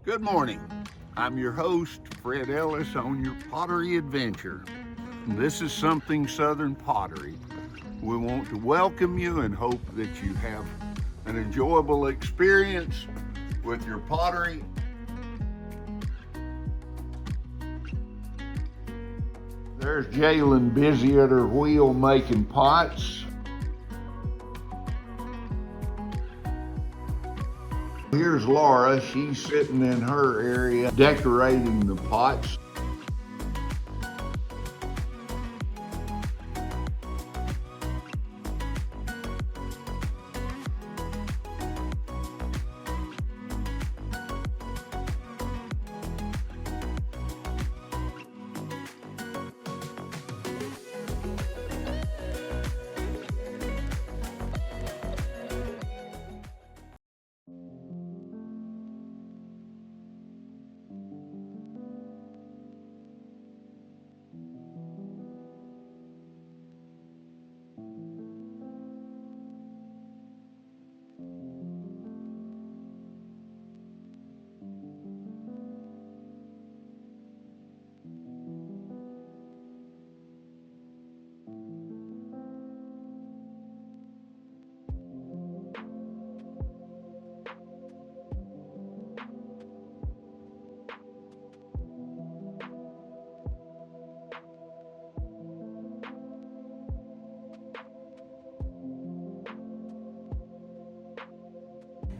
Good morning. I'm your host, Fred Ellis, on your pottery adventure. This is Something Southern Pottery. We want to welcome you and hope that you have an enjoyable experience with your pottery. There's Jalen busy at her wheel making pots. Here's Laura, she's sitting in her area decorating the pots.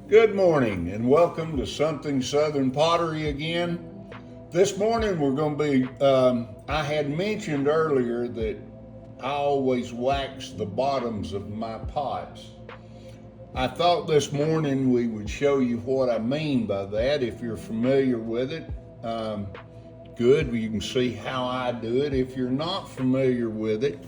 Good morning and welcome to Something Southern Pottery again. This morning we're going to be, I had mentioned earlier that I always wax the bottoms of my pots. I thought this morning we would show you what I mean by that. If you're familiar with it, good, you can see how I do it. If you're not familiar with it,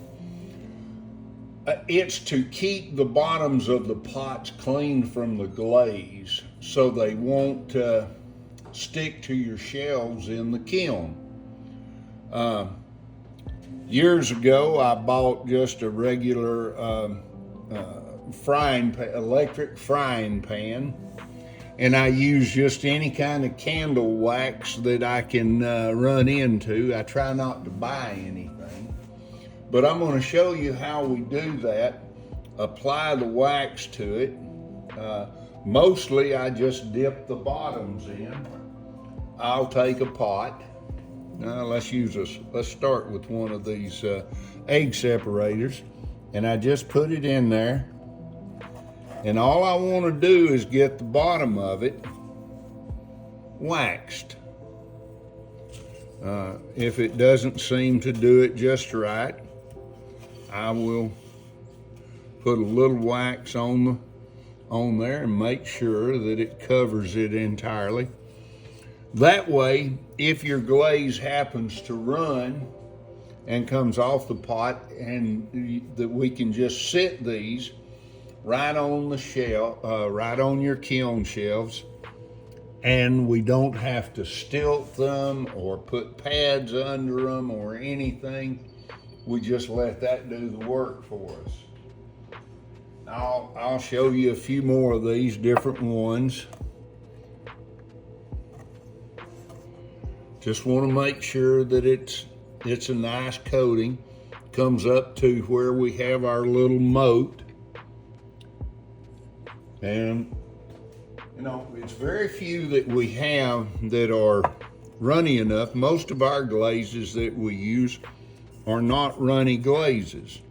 it's to keep the bottoms of the pots clean from the glaze so they won't stick to your shelves in the kiln. Years ago, I bought just a regular electric frying pan, and I use just any kind of candle wax that I can run into. I try not to buy anything. But I'm going to show you how we do that. Apply the wax to it. Mostly I just dip the bottoms in. I'll take a pot. Let's start with one of these egg separators. And I just put it in there. And all I want to do is get the bottom of it waxed. If it doesn't seem to do it just right, I will put a little wax on there and make sure that it covers it entirely. That way, if your glaze happens to run and comes off the pot, and that we can just sit these right on the shelf, right on your kiln shelves, and we don't have to stilt them or put pads under them or anything. We just let that do the work for us. I'll show you a few more of these different ones. Just want to make sure that it's a nice coating. Comes up to where we have our little moat. And you know, it's very few that we have that are runny enough. Most of our glazes that we use are not runny glazes.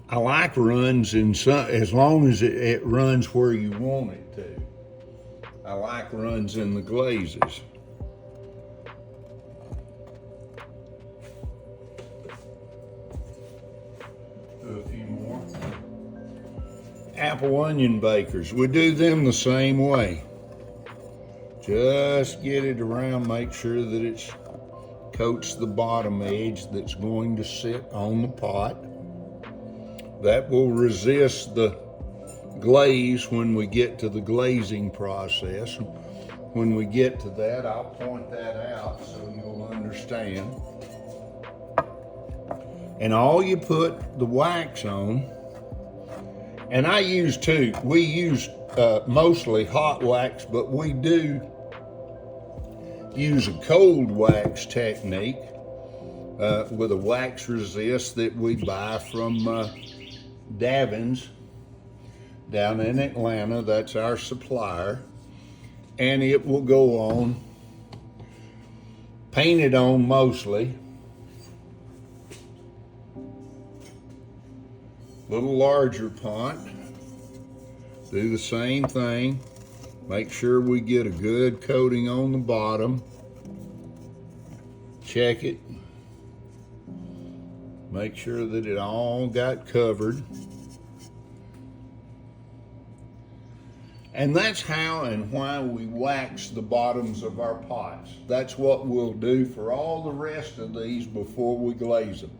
I like runs as long as it runs where you want it to. I like runs in the glazes. Do a few more. Apple onion bakers, we do them the same way. Just get it around, make sure that it coats the bottom edge that's going to sit on the pot. That will resist the glaze when we get to the glazing process. When we get to that, I'll point that out so you'll understand. And all you put the wax on, and we use mostly hot wax, but we do use a cold wax technique with a wax resist that we buy from Davin's down in Atlanta. That's our supplier. And it will go on, painted on mostly. Little larger pot. Do the same thing. Make sure we get a good coating on the bottom. Check it. Make sure that it all got covered. And that's how and why we wax the bottoms of our pots. That's what we'll do for all the rest of these before we glaze them.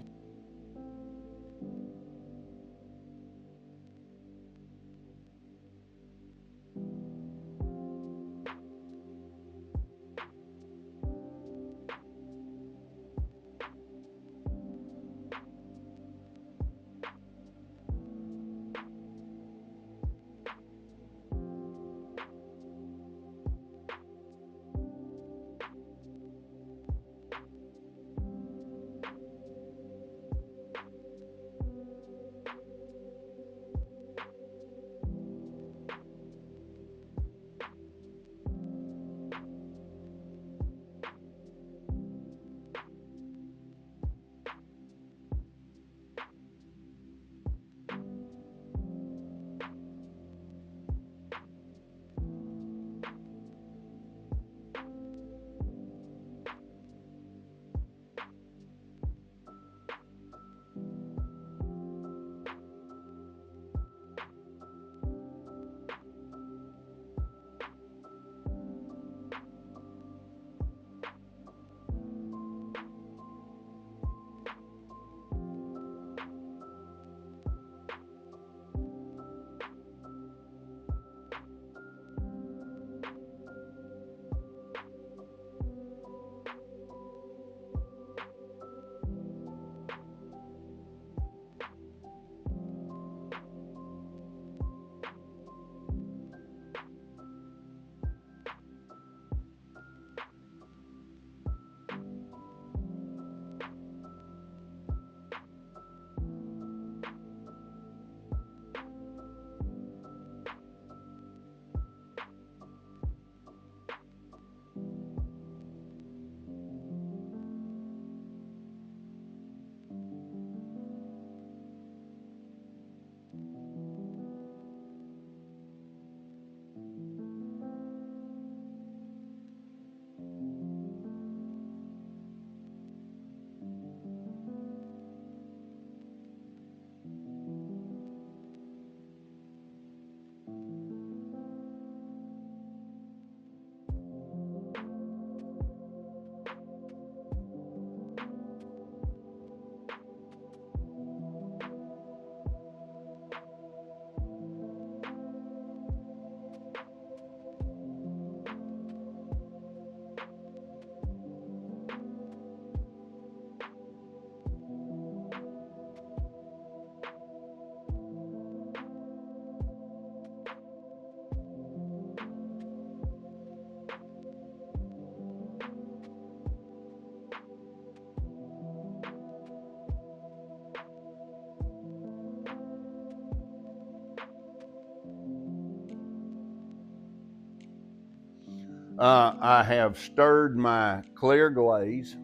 I have stirred my clear glaze.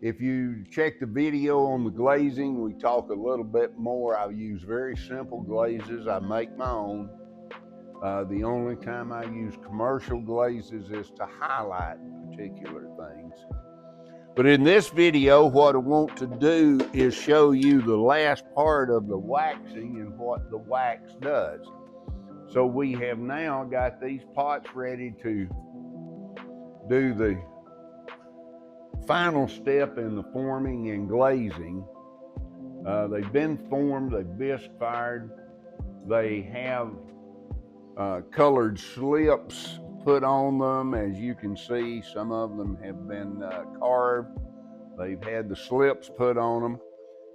If you check the video on the glazing, we talk a little bit more. I use very simple glazes. I make my own. The only time I use commercial glazes is to highlight particular things. But in this video, what I want to do is show you the last part of the waxing and what the wax does. So we have now got these pots ready to do the final step in the forming and glazing. They've been formed, they've bisque fired, they have colored slips put on them. As you can see, some of them have been carved. They've had the slips put on them.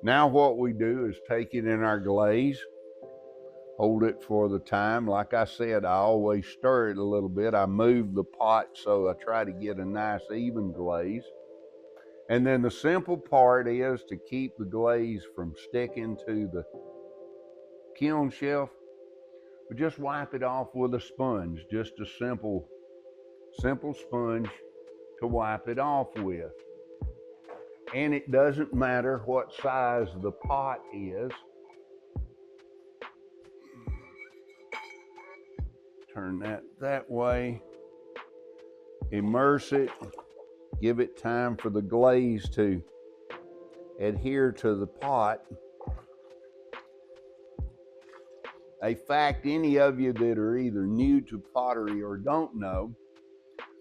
Now what we do is take it in our glaze. Hold it for the time. Like I said, I always stir it a little bit. I move the pot so I try to get a nice even glaze. And then the simple part is to keep the glaze from sticking to the kiln shelf. But just wipe it off with a sponge, just a simple sponge to wipe it off with. And it doesn't matter what size the pot is. Turn that way. Immerse it. Give it time for the glaze to adhere to the pot. A fact, any of you that are either new to pottery or don't know,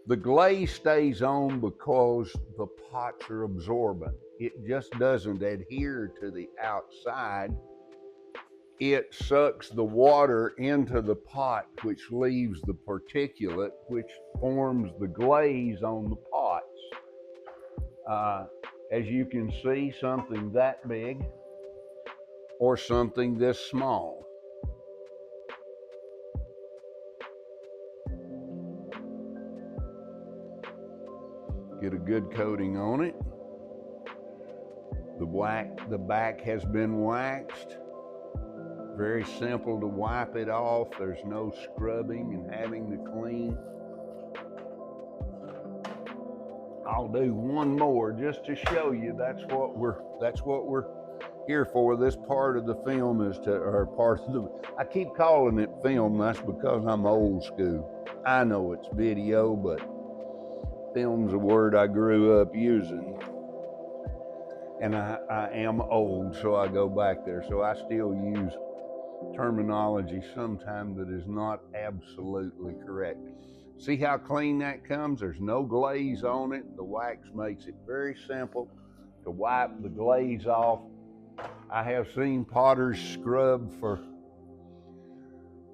the glaze stays on because the pots are absorbent. It just doesn't adhere to the outside. It sucks the water into the pot, which leaves the particulate, which forms the glaze on the pots. As you can see, something that big or something this small. Get a good coating on it. The back has been waxed. Very simple to wipe it off. There's no scrubbing and having to clean. I'll do one more just to show you that's what we're here for. This part of the film is I keep calling it film, that's because I'm old school. I know it's video, but film's a word I grew up using. And I am old, so I go back there. So I still use terminology sometimes that is not absolutely correct. See how clean that comes? There's no glaze on it. The wax makes it very simple to wipe the glaze off. I have seen potters scrub for,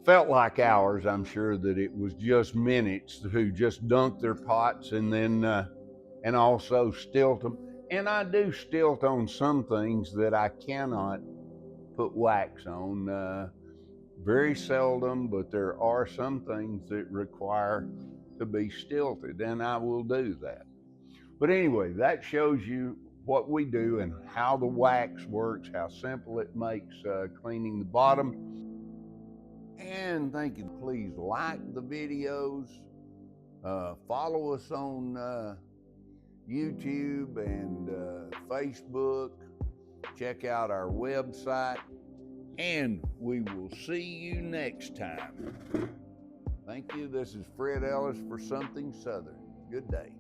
felt like hours. I'm sure that it was just minutes, who just dunk their pots and then, and also stilt them. And I do stilt on some things that I cannot put wax on. Very seldom, but there are some things that require to be stilted, and I will do that. But anyway, that shows you what we do and how the wax works, how simple it makes cleaning the bottom. And thank you. Please like the videos, follow us on YouTube and Facebook, check out our website, and we will see you next time. Thank you. This is Fred Ellis for Something Southern. Good day.